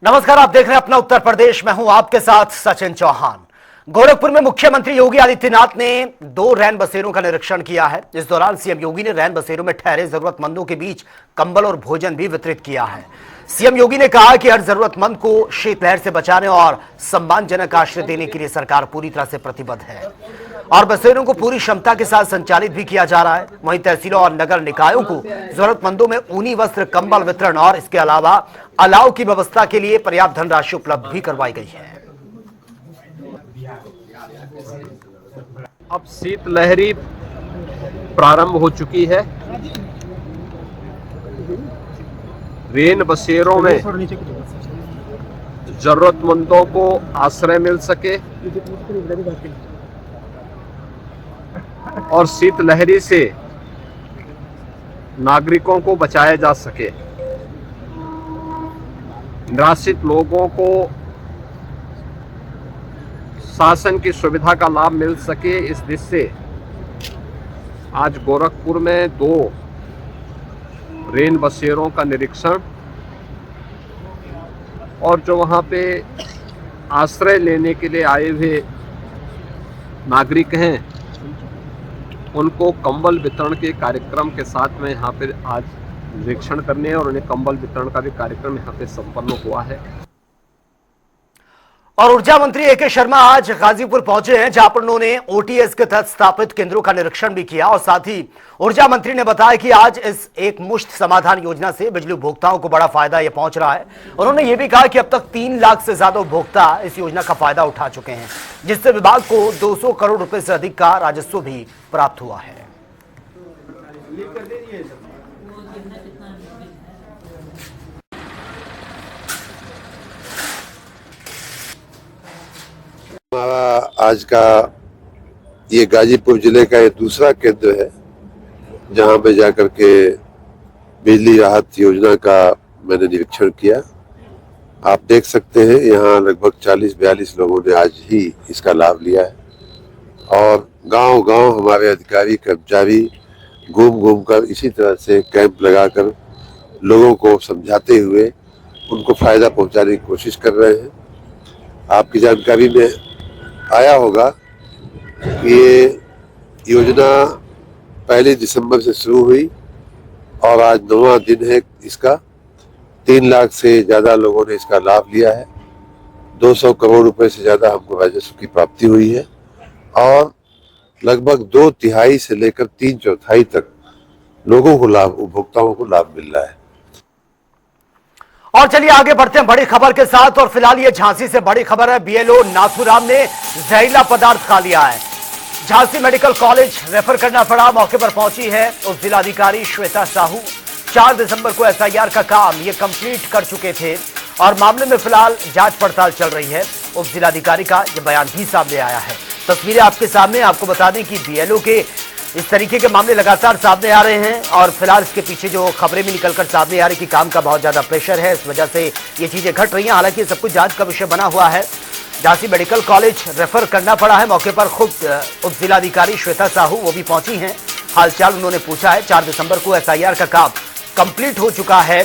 नमस्कार, आप देख रहे हैं अपना उत्तर प्रदेश। मैं हूं आपके साथ सचिन चौहान। गोरखपुर में मुख्यमंत्री योगी आदित्यनाथ ने 2 रैन बसेरों का निरीक्षण किया है। इस दौरान सीएम योगी ने रैन बसेरों में ठहरे जरूरतमंदों के बीच कंबल और भोजन भी वितरित किया है। सीएम योगी ने कहा कि हर जरूरतमंद को शीतलहर से बचाने और सम्मानजनक आश्रय देने के लिए सरकार पूरी तरह से प्रतिबद्ध है और बसेरों को पूरी क्षमता के साथ संचालित भी किया जा रहा है। वहीं तहसीलों और नगर निकायों को जरूरतमंदों में ऊनी वस्त्र, कंबल वितरण और इसके अलावा अलाव की व्यवस्था के लिए पर्याप्त धनराशि उपलब्ध भी करवाई गई है। अब शीतलहरी प्रारंभ हो चुकी है। रेन बसेरों में जरूरतमंदों को आश्रय मिल सके और शीतलहरी से नागरिकों को बचाया जा सके। निराश्रित लोगों को शासन की सुविधा का लाभ मिल सके, इस दृष्टि से आज गोरखपुर में 2 रेन बसेरों का निरीक्षण और जो वहां पे आश्रय लेने के लिए आए हुए नागरिक हैं उनको कंबल वितरण के कार्यक्रम के साथ में यहाँ पे आज निरीक्षण करने और उन्हें कंबल वितरण का भी कार्यक्रम यहाँ पे संपन्न हुआ है। और ऊर्जा मंत्री ए के शर्मा आज गाजीपुर पहुंचे हैं, जहां पर उन्होंने ओटीएस के तहत स्थापित केंद्रों का निरीक्षण भी किया और साथ ही ऊर्जा मंत्री ने बताया कि आज इस एक मुश्त समाधान योजना से बिजली उपभोक्ताओं को बड़ा फायदा ये पहुंच रहा है। उन्होंने ये भी कहा कि अब तक 3 लाख से ज्यादा उपभोक्ता इस योजना का फायदा उठा चुके हैं, जिससे विभाग को 200 करोड़ रुपए से अधिक का राजस्व भी प्राप्त हुआ है। हमारा आज का ये गाजीपुर जिले का ये दूसरा केंद्र है जहां पे जाकर के बिजली राहत योजना का मैंने निरीक्षण किया। आप देख सकते हैं यहाँ लगभग 40-42 लोगों ने आज ही इसका लाभ लिया है और गांव-गांव हमारे अधिकारी कर्मचारी घूम कर इसी तरह से कैंप लगाकर लोगों को समझाते हुए उनको फायदा पहुंचाने की कोशिश कर रहे हैं। आपकी जानकारी में आया होगा कि ये योजना 1 दिसंबर से शुरू हुई और आज 9वां दिन है इसका। 3 लाख से ज्यादा लोगों ने इसका लाभ लिया है। 200 करोड़ रुपए से ज्यादा हमको राजस्व की प्राप्ति हुई है और लगभग 2/3 से लेकर 3/4 तक लोगों को लाभ, उपभोक्ताओं को लाभ मिल रहा है। और चलिए आगे बढ़ते हैं बड़ी खबर के साथ। और फिलहाल ये झांसी से बड़ी खबर है। बीएलओ नाथूराम ने जहरीला पदार्थ खा लिया है। झांसी मेडिकल कॉलेज रेफर करना पड़ा। मौके पर पहुंची है उप जिलाधिकारी श्वेता साहू। 4 दिसंबर को एसआईआर का काम ये कंप्लीट कर चुके थे और मामले में फिलहाल जांच पड़ताल चल रही है। उप जिलाधिकारी का यह बयान भी सामने आया है। तस्वीरें आपके सामने। आपको बता दें कि बीएलओ के इस तरीके के मामले लगातार सामने आ रहे हैं और फिलहाल इसके पीछे जो खबरें भी निकलकर सामने आ रही कि काम का बहुत ज्यादा प्रेशर है, इस वजह से ये चीजें घट रही हैं। हालांकि सब कुछ जांच का विषय बना हुआ है। झांसी मेडिकल कॉलेज रेफर करना पड़ा है। मौके पर खुद उप जिलाधिकारी श्वेता साहू वो भी पहुंची हैं। हालचाल उन्होंने पूछा है। 4 दिसंबर को एसआईआर का काम कंप्लीट हो चुका है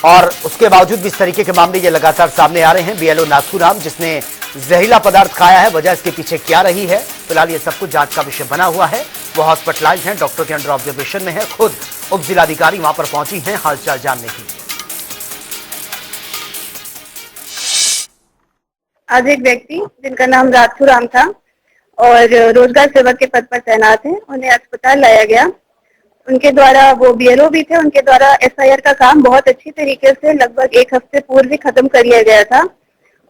और उसके बावजूद भी इस तरीके के मामले ये लगातार सामने आ रहे हैं। बीएलओ नाथूराम जिसने जहरीला पदार्थ खाया है, वजह इसके पीछे क्या रही है, फिलहाल ये सब कुछ जांच का विषय बना हुआ है। वो हॉस्पिटलाइज हैं, डॉक्टर के अंडर ऑब्जर्वेशन में है। खुद उप जिलाधिकारी वहां पर पहुंची हैं हालचाल जानने के लिए। आज एक व्यक्ति जिनका नाम नाथूराम था और रोजगार सेवक के पद पर तैनात है, उन्हें अस्पताल लाया गया। उनके द्वारा, वो बीएलओ भी थे, उनके द्वारा एसआईआर का काम बहुत अच्छी तरीके से लगभग 1 हफ्ते पूर्व ही खत्म कर लिया गया था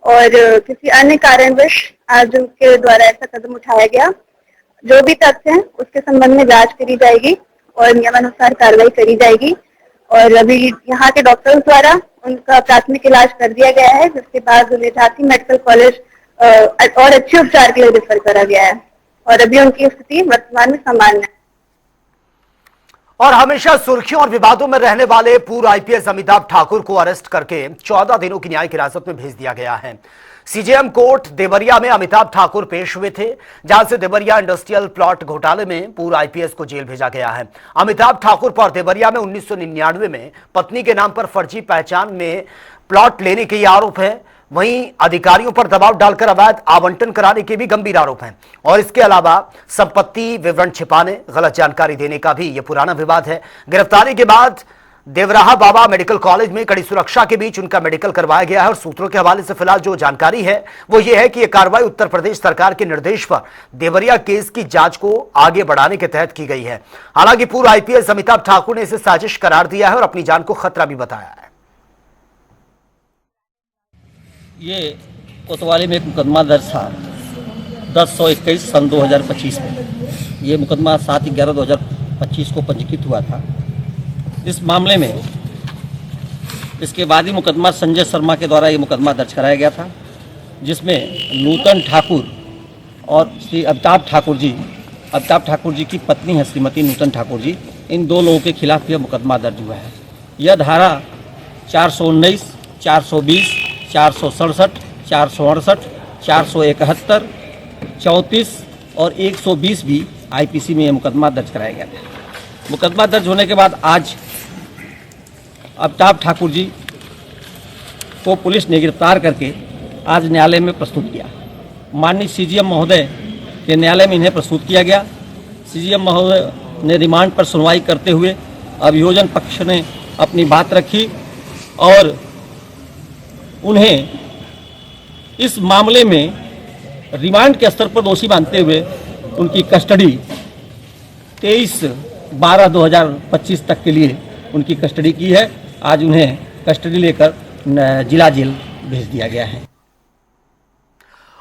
और किसी अन्य कारणवश आज उनके द्वारा ऐसा कदम उठाया गया। जो भी तथ्य हैं उसके संबंध में जांच करी जाएगी और नियमानुसार कार्रवाई करी जाएगी और अभी यहाँ के डॉक्टरों द्वारा उनका प्राथमिक इलाज कर दिया गया है, जिसके बाद उन्हें झांसी मेडिकल कॉलेज और अच्छे उपचार के लिए रेफर करा गया है और अभी उनकी स्थिति वर्तमान में सामान्य है। और हमेशा सुर्खियों और विवादों में रहने वाले पूर्व आईपीएस अमिताभ ठाकुर को अरेस्ट करके 14 दिनों की न्यायिक हिरासत में भेज दिया गया है। सीजेएम कोर्ट देवरिया में अमिताभ ठाकुर पेश हुए थे, जहां से देवरिया इंडस्ट्रियल प्लॉट घोटाले में पूर्व आईपीएस को जेल भेजा गया है। अमिताभ ठाकुर पर देवरिया में 1999 में पत्नी के नाम पर फर्जी पहचान में प्लॉट लेने के ये आरोप है। वहीं अधिकारियों पर दबाव डालकर अवैध आवंटन कराने के भी गंभीर आरोप हैं और इसके अलावा संपत्ति विवरण छिपाने, गलत जानकारी देने का भी यह पुराना विवाद है। गिरफ्तारी के बाद देवराहा बाबा मेडिकल कॉलेज में कड़ी सुरक्षा के बीच उनका मेडिकल करवाया गया है और सूत्रों के हवाले से फिलहाल जो जानकारी है वो ये है कि यह कार्रवाई उत्तर प्रदेश सरकार के निर्देश पर देवरिया केस की जांच को आगे बढ़ाने के तहत की गई है। हालांकि पूर्व आईपीएस अमिताभ ठाकुर ने इसे साजिश करार दिया है और अपनी जान को खतरा भी बताया है। ये कोतवाली में एक मुकदमा दर्ज था 10/121 सन 2025 में। ये मुकदमा 7/11/2025 को पंजीकृत हुआ था। इस मामले में इसके बाद ही मुकदमा संजय शर्मा के द्वारा ये मुकदमा दर्ज कराया गया था, जिसमें नूतन ठाकुर और श्री अमिताभ ठाकुर जी की पत्नी है श्रीमती नूतन ठाकुर जी, इन दो लोगों के खिलाफ यह मुकदमा दर्ज हुआ है। यह धारा 419, 420, 467, 468, 471, 34 और 120 भी आईपीसी में यह मुकदमा दर्ज कराया गया था। मुकदमा दर्ज होने के बाद आज अमिताभ ठाकुर जी को पुलिस ने गिरफ्तार करके आज न्यायालय में प्रस्तुत किया। माननीय सीजीएम महोदय के न्यायालय में इन्हें प्रस्तुत किया गया। सीजीएम महोदय ने रिमांड पर सुनवाई करते हुए अभियोजन पक्ष ने अपनी बात रखी और उन्हें इस मामले में रिमांड के स्तर पर दोषी मानते हुए उनकी कस्टडी 23/12/2025 तक के लिए उनकी कस्टडी की है। आज उन्हें कस्टडी लेकर जिला जेल भेज दिया गया है।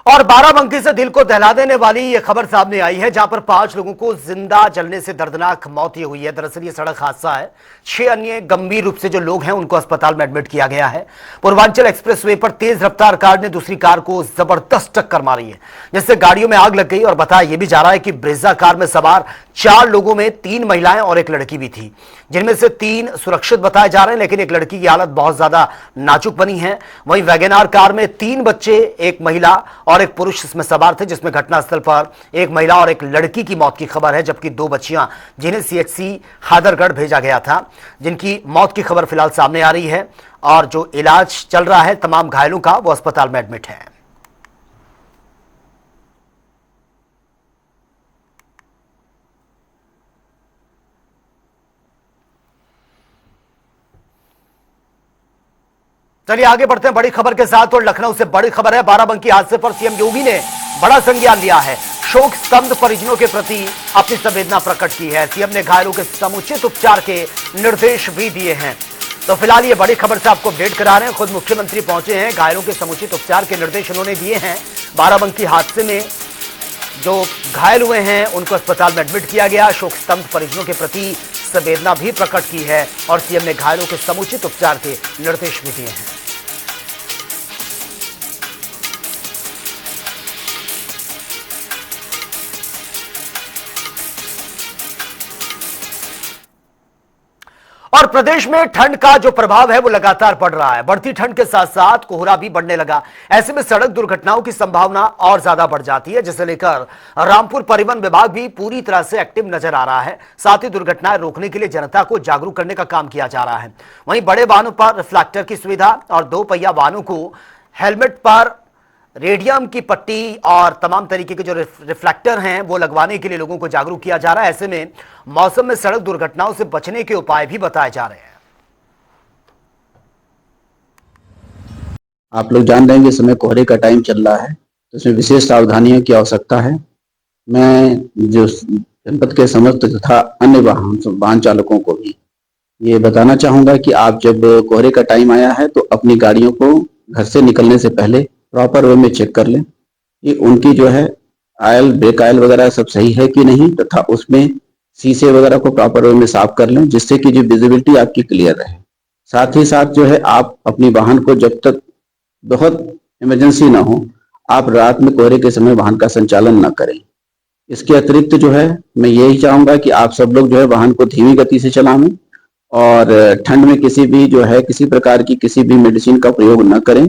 और बाराबंकी से दिल को दहला देने वाली यह खबर सामने आई है, जहां पर 5 लोगों को जिंदा जलने से दर्दनाक मौत हुई है। दरअसल ये सड़क हादसा है। 6 अन्य गंभीर रूप से जो लोग हैं उनको अस्पताल में एडमिट किया गया है। पूर्वांचल एक्सप्रेसवे पर तेज रफ्तार कार ने दूसरी कार को जबरदस्त टक्कर मारी है, जिससे गाड़ियों में आग लग गई। और बताया यह भी जा रहा है कि ब्रेजा कार में सवार 4 लोगों में 3 महिलाएं और एक लड़की भी थी, जिनमें से 3 सुरक्षित बताए जा रहे हैं, लेकिन एक लड़की की हालत बहुत ज्यादा नाजुक बनी है। वहीं वैगनार कार में 3 बच्चे, एक महिला और एक पुरुष इसमें सवार थे, जिसमें घटनास्थल पर एक महिला और एक लड़की की मौत की खबर है, जबकि 2 बच्चियां जिन्हें सीएचसी हैदरगढ़ भेजा गया था, जिनकी मौत की खबर फिलहाल सामने आ रही है। और जो इलाज चल रहा है तमाम घायलों का, वो अस्पताल में एडमिट है। चलिए आगे बढ़ते हैं बड़ी खबर के साथ। और लखनऊ से बड़ी खबर है, बाराबंकी हादसे पर सीएम योगी ने बड़ा संज्ञान लिया है। शोक स्तब्ध परिजनों के प्रति अपनी संवेदना प्रकट की है। सीएम ने घायलों के समुचित उपचार के निर्देश भी दिए हैं। तो फिलहाल ये बड़ी खबर से आपको अपडेट करा रहे हैं। खुद मुख्यमंत्री पहुंचे हैं, घायलों के समुचित उपचार के निर्देश उन्होंने दिए हैं। बाराबंकी हादसे में जो घायल हुए हैं उनको अस्पताल में एडमिट किया गया। शोक स्तब्ध परिजनों के प्रति संवेदना भी प्रकट की है और सीएम ने घायलों के समुचित उपचार के निर्देश भी दिए हैं। और प्रदेश में ठंड का जो प्रभाव है वो लगातार बढ़ रहा है। बढ़ती ठंड के साथ साथ कोहरा भी बढ़ने लगा। ऐसे में सड़क दुर्घटनाओं की संभावना और ज्यादा बढ़ जाती है, जिसे लेकर रामपुर परिवहन विभाग भी पूरी तरह से एक्टिव नजर आ रहा है। साथ ही दुर्घटनाएं रोकने के लिए जनता को जागरूक करने का काम किया जा रहा है। वहीं बड़े वाहनों पर रिफ्लेक्टर की सुविधा और 2 पहिया वाहनों को हेलमेट पर रेडियम की पट्टी और तमाम तरीके के जो रिफ्लेक्टर हैं वो लगवाने के लिए लोगों को जागरूक किया जा रहा है। ऐसे में मौसम में सड़क दुर्घटनाओं से बचने के उपाय भी बताए जा रहे हैं। आप लोग जान रहे हैं कि इस समय कोहरे का टाइम चल रहा है, तो इसमें विशेष सावधानियों की आवश्यकता है। मैं जो जनपद के समस्त तथा अन्य वाहन चालकों को भी ये बताना चाहूंगा कि आप जब कोहरे का टाइम आया है तो अपनी गाड़ियों को घर से निकलने से पहले प्रॉपर वे में चेक कर लें कि उनकी जो है आयल, ब्रेक आयल वगैरह सब सही है कि नहीं, तथा उसमें शीशे वगैरह को प्रॉपर वे में साफ कर लें, जिससे कि जो विजिबिलिटी आपकी क्लियर रहे। साथ ही साथ जो है आप अपनी वाहन को जब तक बहुत इमरजेंसी ना हो, आप रात में कोहरे के समय वाहन का संचालन ना करें। इसके अतिरिक्त जो है मैं यही चाहूंगा कि आप सब लोग जो है वाहन को धीमी गति से चलाएं और ठंड में किसी भी जो है किसी प्रकार की किसी भी मेडिसिन का प्रयोग न करें।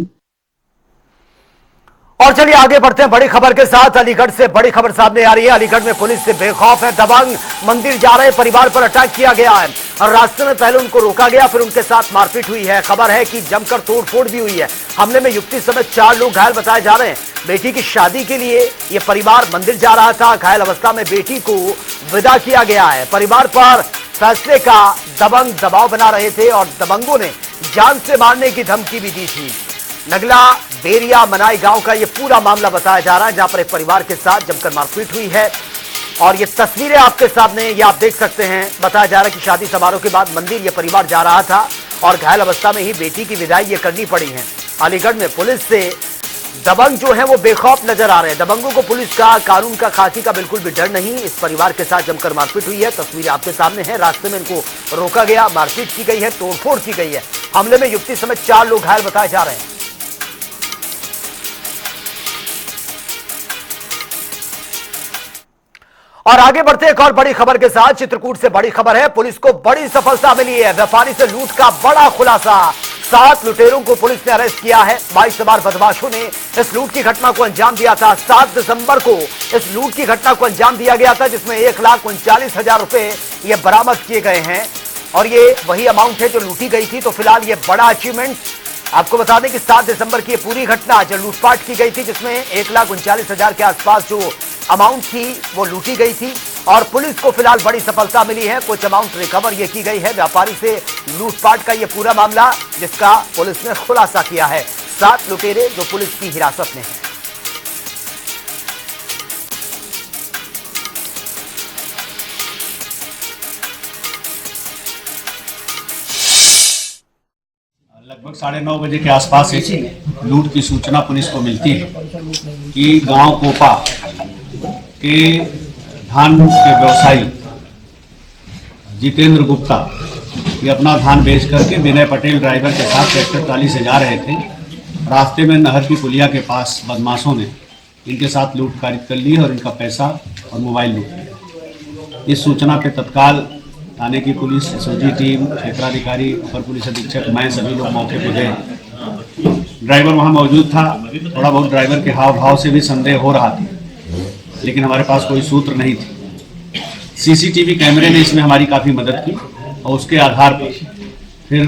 और चलिए आगे बढ़ते हैं बड़ी खबर के साथ। अलीगढ़ से बड़ी खबर सामने आ रही है। अलीगढ़ में पुलिस से बेखौफ है दबंग। मंदिर जा रहे परिवार पर अटैक किया गया है और रास्ते में पहले उनको रोका गया, फिर उनके साथ मारपीट हुई है। खबर है कि जमकर तोड़फोड़ भी हुई है। हमले में युवती समेत 4 लोग घायल बताए जा रहे हैं। बेटी की शादी के लिए यह परिवार मंदिर जा रहा था। घायल अवस्था में बेटी को विदा किया गया है। परिवार पर फैसले का दबंग दबाव बना रहे थे और दबंगों ने जान से मारने की धमकी भी दी थी। नगला बेरिया मनाई गांव का यह पूरा मामला बताया जा रहा है, जहां पर एक परिवार के साथ जमकर मारपीट हुई है और ये तस्वीरें आपके सामने ये आप देख सकते हैं। बताया जा रहा है कि शादी समारोह के बाद मंदिर यह परिवार जा रहा था और घायल अवस्था में ही बेटी की विदाई ये करनी पड़ी है। अलीगढ़ में पुलिस से दबंग जो है वो बेखौफ नजर आ रहे हैं। दबंगों को पुलिस का, कानून का, खाकी का बिल्कुल भी डर नहीं। इस परिवार के साथ जमकर मारपीट हुई है। तस्वीरें आपके सामने हैं। रास्ते में इनको रोका गया, मारपीट की गई है, तोड़फोड़ की गई है। हमले में युवती समेत 4 लोग घायल बताए जा रहे हैं। और आगे बढ़ते एक और बड़ी खबर के साथ। चित्रकूट से बड़ी खबर है। पुलिस को बड़ी सफलता मिली है। व्यापारी से लूट का बड़ा खुलासा। 7 लुटेरों को पुलिस ने अरेस्ट किया है। 22 सवार बदमाशों ने इस लूट की घटना को अंजाम दिया था। 7 दिसंबर को इस लूट की घटना को अंजाम दिया गया था, जिसमें 1,39,000 रुपए ये बरामद किए गए हैं और ये वही अमाउंट है जो लूटी गई थी। तो फिलहाल ये बड़ा अचीवमेंट आपको बता दें कि 7 दिसंबर की पूरी घटना जो लूटपाट की गई थी, जिसमें 1,39,000 के आसपास जो अमाउंट थी वो लूटी गई थी और पुलिस को फिलहाल बड़ी सफलता मिली है। कुछ अमाउंट रिकवर ये की गई है। व्यापारी से लूटपाट का ये पूरा मामला जिसका पुलिस ने खुलासा किया है। 7 लुटेरे जो पुलिस की हिरासत में हैं। लगभग 9:30 बजे के आसपास एक लूट की सूचना पुलिस को मिलती है कि गांव कोपा के धान के व्यवसायी जितेंद्र गुप्ता ये अपना धान बेच करके विनय पटेल ड्राइवर के साथ ट्रैक्टर ट्राली से जा रहे थे। रास्ते में नहर की पुलिया के पास बदमाशों ने इनके साथ लूट कारित कर ली और इनका पैसा और मोबाइल लूट लिया। इस सूचना पे तत्काल थाने की पुलिस, एसओजी टीम, क्षेत्राधिकारी, अपर पुलिस अधीक्षक, मैं सभी लोग मौके पर गए। ड्राइवर वहाँ मौजूद था। थोड़ा बहुत ड्राइवर के हाव भाव से भी संदेह हो रहा था, लेकिन हमारे पास कोई सूत्र नहीं थी। सीसीटीवी कैमरे ने इसमें हमारी काफ़ी मदद की और उसके आधार पर फिर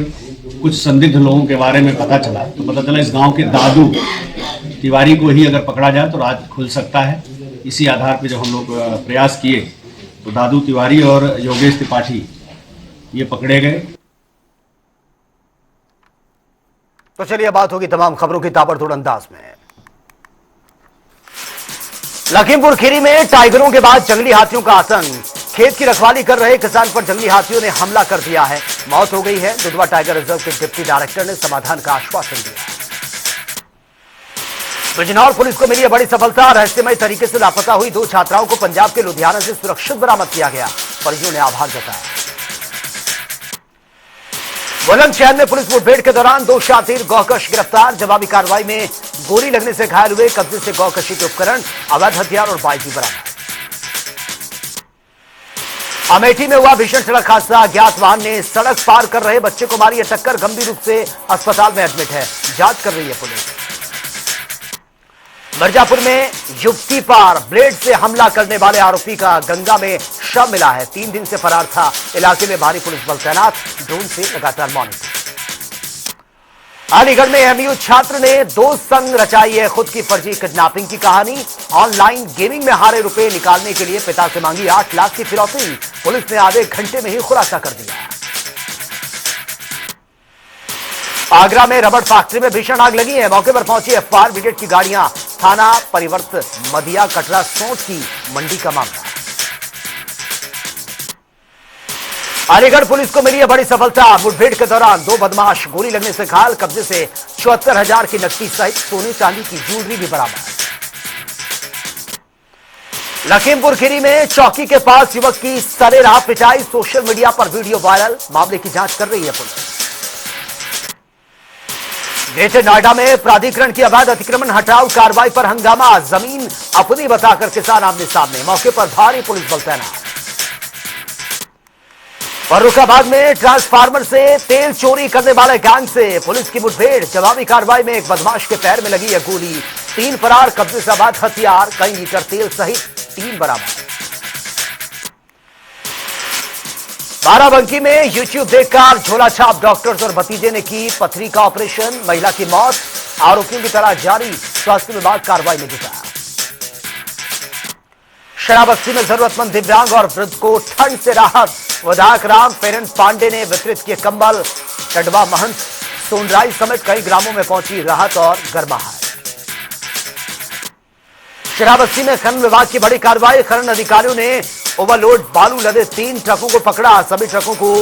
कुछ संदिग्ध लोगों के बारे में पता चला। तो पता चला इस गांव के दादू तिवारी को ही अगर पकड़ा जाए तो राज खुल सकता है। इसी आधार पर जब हम लोग प्रयास किए तो दादू तिवारी और योगेश त्रिपाठी ये पकड़े गए। तो चलिए बात होगी तमाम खबरों की ताबड़तोड़ अंदाज में। लखीमपुर खीरी में टाइगरों के बाद जंगली हाथियों का आतंक। खेत की रखवाली कर रहे किसान पर जंगली हाथियों ने हमला कर दिया है। मौत हो गई है। दुधवा टाइगर रिजर्व के डिप्टी डायरेक्टर ने समाधान का आश्वासन दिया। बिजनौर पुलिस को मिली है बड़ी सफलता। रहस्यमय तरीके से लापता हुई 2 छात्राओं को पंजाब के लुधियाना से सुरक्षित बरामद किया गया। परिजनों ने आभार जताया। बुलंदशहर में पुलिस मुठभेड़ के दौरान 2 शातिर गौकश गिरफ्तार। जवाबी कार्रवाई में गोली लगने से घायल हुए। कब्जे से गौकशी के उपकरण, अवैध हथियार और बाइक भी बरामद। अमेठी में हुआ भीषण सड़क हादसा। अज्ञात वाहन ने सड़क पार कर रहे बच्चे को मारी है टक्कर। गंभीर रूप से अस्पताल में एडमिट है। जांच कर रही है पुलिस। मिर्जापुर में युवती पर ब्लेड से हमला करने वाले आरोपी का गंगा में शव मिला है। 3 दिन से फरार था। इलाके में भारी पुलिस बल तैनात। ड्रोन से लगातार मॉनिटरिंग। अलीगढ़ में एमयू छात्र ने 2 संग रचाई है खुद की फर्जी किडनैपिंग की कहानी। ऑनलाइन गेमिंग में हारे रुपए निकालने के लिए पिता से मांगी 8 लाख की फिरौती। पुलिस ने आधे घंटे में ही खुलासा कर दिया। आगरा में रबड़ फैक्ट्री में भीषण आग लगी है। मौके पर पहुंची फायर ब्रिगेड की गाड़ियां। थाना परिवर्त मदिया कटरा सौंठ की मंडी का मामला। अलीगढ़ पुलिस को मिली है बड़ी सफलता। मुठभेड़ के दौरान 2 बदमाश गोली लगने से घायल। कब्जे से 74,000 की नकदी सहित सोने चांदी की ज्वेलरी भी बरामद। लखीमपुर खीरी में चौकी के पास युवक की सरेराह पिटाई। सोशल मीडिया पर वीडियो वायरल। मामले की जांच कर रही है पुलिस। ग्रेटर नोएडा में प्राधिकरण की अवैध अतिक्रमण हटाओ कार्रवाई पर हंगामा। जमीन अपनी बताकर किसान आमने सामने। मौके पर भारी पुलिस बल तैनात। फर्रुखाबाद में ट्रांसफार्मर से तेल चोरी करने वाले गैंग से पुलिस की मुठभेड़। जवाबी कार्रवाई में एक बदमाश के पैर में लगी है गोली। 3 फरार, कब्जे से अवैध हथियार, कई लीटर तेल सहित 3 बरामद। बाराबंकी में यूट्यूब देखकर झोलाछाप डॉक्टर्स और भतीजे ने की पथरी का ऑपरेशन, महिला की मौत, आरोपियों की तलाश जारी, स्वास्थ्य विभाग कार्रवाई में जुटा। शराबस्ती में जरूरतमंद दिव्यांग और वृद्ध को ठंड से राहत, विधायक राम पेरेंट पांडे ने वितरित किए कंबल, टडवा महंत सोनराई समेत कई ग्रामों में पहुंची राहत और गर्माहट। शराबस्ती में खनन विभाग की बड़ी कार्रवाई, खनन अधिकारियों ने ओवरलोड बालू लदे 3 ट्रकों को पकड़ा, सभी ट्रकों को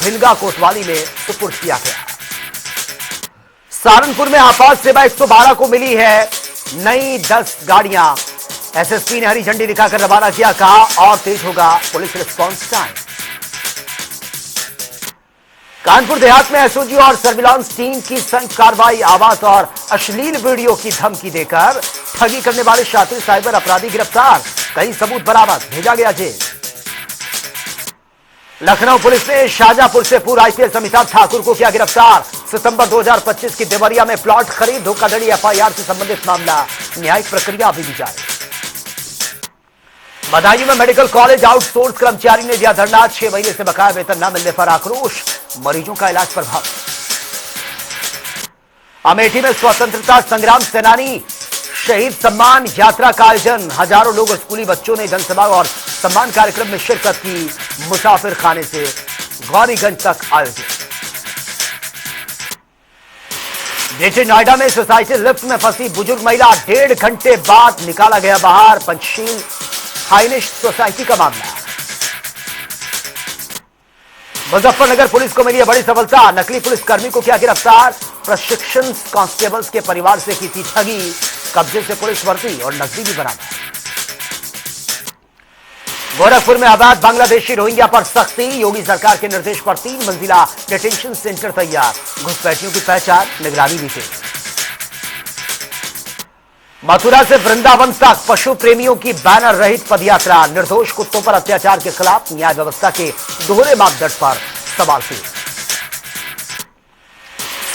भिलगा कोतवाली में सुपुर्द किया गया। सहारनपुर में आपात सेवा 112 को मिली है नई 10 गाड़ियां, एसएसपी ने हरी झंडी दिखाकर रवाना किया, कहा और तेज होगा police response time. Kanpur Dehat में एसओजी और सर्विलांस टीम की संयुक्त कार्रवाई, आवाज और अश्लील वीडियो की धमकी देकर ठगी करने वाले शातिर साइबर अपराधी गिरफ्तार, कई सबूत बरामद, भेजा गया जेल। लखनऊ पुलिस ने शाहजहांपुर से पूर्व आईपीएस अमिताभ ठाकुर को किया गिरफ्तार, सितंबर 2025 की देवरिया में प्लॉट खरीद धोखाधड़ी एफआईआर से संबंधित मामला, न्यायिक प्रक्रिया अभी भी जारी। बदायूं में मेडिकल कॉलेज आउटसोर्स कर्मचारी ने दिया धरना, 6 महीने से बकाया वेतन न मिलने पर आक्रोश, मरीजों का इलाज प्रभावित। अमेठी में स्वतंत्रता संग्राम सेनानी शहीद सम्मान यात्रा का आयोजन, हजारों लोग और स्कूली बच्चों ने जनसभा और सम्मान कार्यक्रम में शिरकत की, मुसाफिर खाने से गौरीगंज तक आयोजित। ग्रेटर नोएडा में सोसाइटी लिफ्ट में फंसी बुजुर्ग महिला, 1.5 घंटे बाद निकाला गया बाहर, पंचशील हाइनिश सोसाइटी का मामला। मुजफ्फरनगर पुलिस को मिली है बड़ी सफलता, नकली पुलिसकर्मी को किया गिरफ्तार, प्रशिक्षण कांस्टेबल्स के परिवार से की थी ठगी, कब्जे से पुलिस वर्दी और नकदी भी बरामद। गोरखपुर में अवैध बांग्लादेशी रोहिंग्या पर सख्ती, योगी सरकार के निर्देश पर 3 मंजिला डिटेंशन सेंटर तैयार, घुसपैठियों की पहचान, निगरानी भी तेज। मथुरा से वृंदावन तक पशु प्रेमियों की बैनर रहित पदयात्रा, निर्दोष कुत्तों पर अत्याचार के खिलाफ न्याय व्यवस्था के दोहरे मापदंड पर सवाल थे।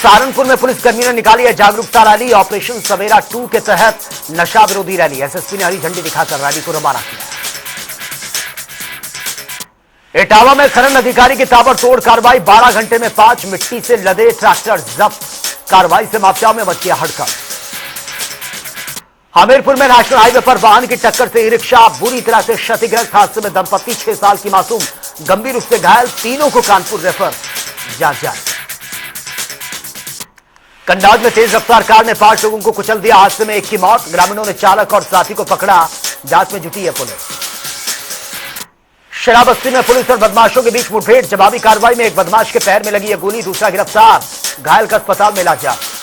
सहारनपुर में पुलिसकर्मियों ने निकाली है जागरूकता रैली, ऑपरेशन सवेरा 2 के तहत नशा विरोधी रैली, एसएसपी ने हरी झंडी दिखाकर रैली को रवाना किया। इटावा में खनन अधिकारी की ताबड़तोड़ कार्रवाई, 12 घंटे में 5 मिट्टी से लदे ट्रैक्टर जब्त, कार्रवाई से माफियाओं में मच गया हड़कंप। हमीरपुर में नेशनल हाईवे पर वाहन की टक्कर से ई रिक्शा बुरी तरह से क्षतिग्रस्त, हादसे में दंपत्ति 6 साल की मासूम गंभीर रूप से घायल, तीनों को कानपुर रेफर, जांच जारी। कन्नौज में तेज रफ्तार कार ने 5 लोगों को कुचल दिया, हादसे में 1 की मौत, ग्रामीणों ने चालक और साथी को पकड़ा, जांच में जुटी है पुलिस। शराबस्ती में पुलिस और बदमाशों के बीच मुठभेड़, जवाबी कार्रवाई में एक बदमाश के पैर में लगी है गोली, दूसरा गिरफ्तार, घायल का अस्पताल में इलाज जारी।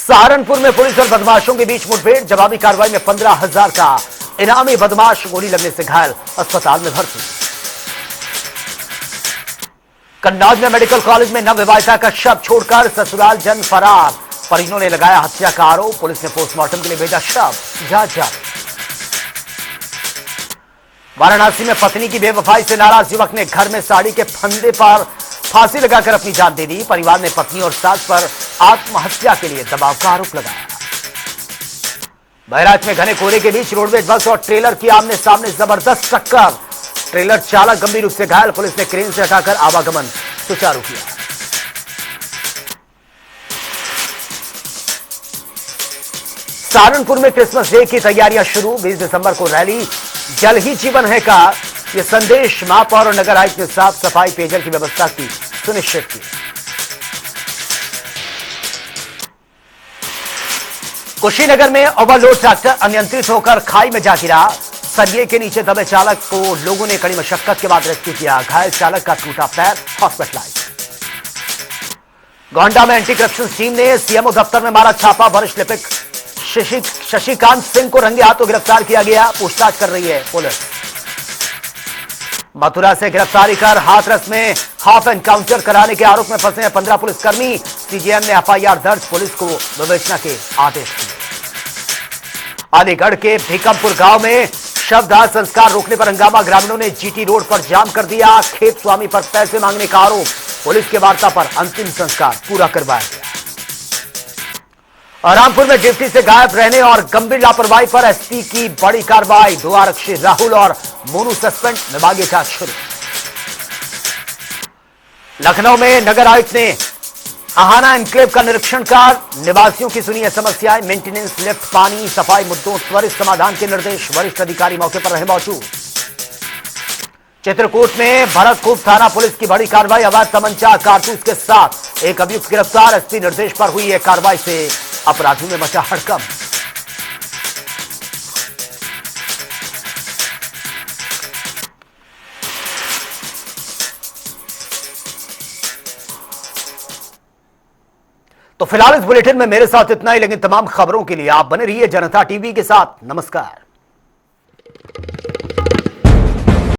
सहारनपुर में पुलिस और बदमाशों के बीच मुठभेड़, जवाबी कार्रवाई में 15,000 का इनामी बदमाश गोली लगने से घायल, अस्पताल में भर्ती। कन्नौज में मेडिकल कॉलेज में नवविवाहिता का शव छोड़कर ससुराल जन फरार, परिजनों ने लगाया हत्या का आरोप, पुलिस ने पोस्टमार्टम के लिए भेजा शव, जांच जारी। वाराणसी में पत्नी की बेवफाई से नाराज युवक ने घर में साड़ी के फंदे पर फांसी लगाकर अपनी जान दे दी, परिवार ने पत्नी और सास पर आत्महत्या के लिए दबाव का आरोप लगाया। बहराइच में घने कोहरे के बीच रोडवेज बस और ट्रेलर की आमने सामने जबरदस्त टक्कर, ट्रेलर चालक गंभीर रूप से घायल, पुलिस ने क्रेन से हटाकर आवागमन सुचारू किया। सहारनपुर में क्रिसमस डे की तैयारियां शुरू, 20 दिसंबर को रैली, जल ही जीवन है का यह संदेश, महापौर और नगर आयुक्त ने साफ सफाई पेयजल की व्यवस्था की सुनिश्चित की। कुशीनगर में ओवरलोड ट्रैक्टर अनियंत्रित होकर खाई में जा गिरा, सरिये के नीचे दबे चालक को लोगों ने कड़ी मशक्कत के बाद रेस्क्यू किया, घायल चालक का टूटा पैर हॉस्पिटलाइज। गोंडा में एंटी करप्शन टीम ने सीएमओ दफ्तर में मारा छापा, वरिष्ठ लिपिक शशिकांत सिंह को रंगे हाथों गिरफ्तार किया गया, पूछताछ कर रही है पुलिस। मथुरा से गिरफ्तारी कर हाथरस में हाफ एनकाउंटर कराने के आरोप में फंसे हैं 15 पुलिसकर्मी, सीजीएम ने एफआईआर दर्ज, पुलिस को विवेचना के आदेश दिए। अलीगढ़ के भीकमपुर गांव में शवदाह संस्कार रोकने पर हंगामा, ग्रामीणों ने जीटी रोड पर जाम कर दिया, खेत स्वामी पर पैसे मांगने का आरोप, पुलिस के वार्ता पर अंतिम संस्कार पूरा करवाया गया। रामपुर में ड्यूटी से गायब रहने और गंभीर लापरवाही पर एसपी की बड़ी कार्रवाई। 2 आरक्षी राहुल और मोनू सस्पेंड, विभागीय जांच शुरू। लखनऊ में नगर आयुक्त ने आहाना एनक्लेव का निरीक्षण कर निवासियों की सुनी है समस्याएं। मेंटेनेंस, लिफ्ट, पानी, सफाई मुद्दों त्वरित समाधान के निर्देश। वरिष्ठ अधिकारी मौके पर रहे मौजूद। चित्रकूट में भरतपुर थाना पुलिस की बड़ी कार्रवाई। अवैध तमंचा कारतूस के साथ एक अभियुक्त गिरफ्तार। एसपी निर्देश पर हुई है कार्रवाई से अपराधियों में मचा हड़कंप। तो फिलहाल इस बुलेटिन में मेरे साथ इतना ही, लेकिन तमाम खबरों के लिए आप बने रहिए जनता टीवी के साथ। नमस्कार।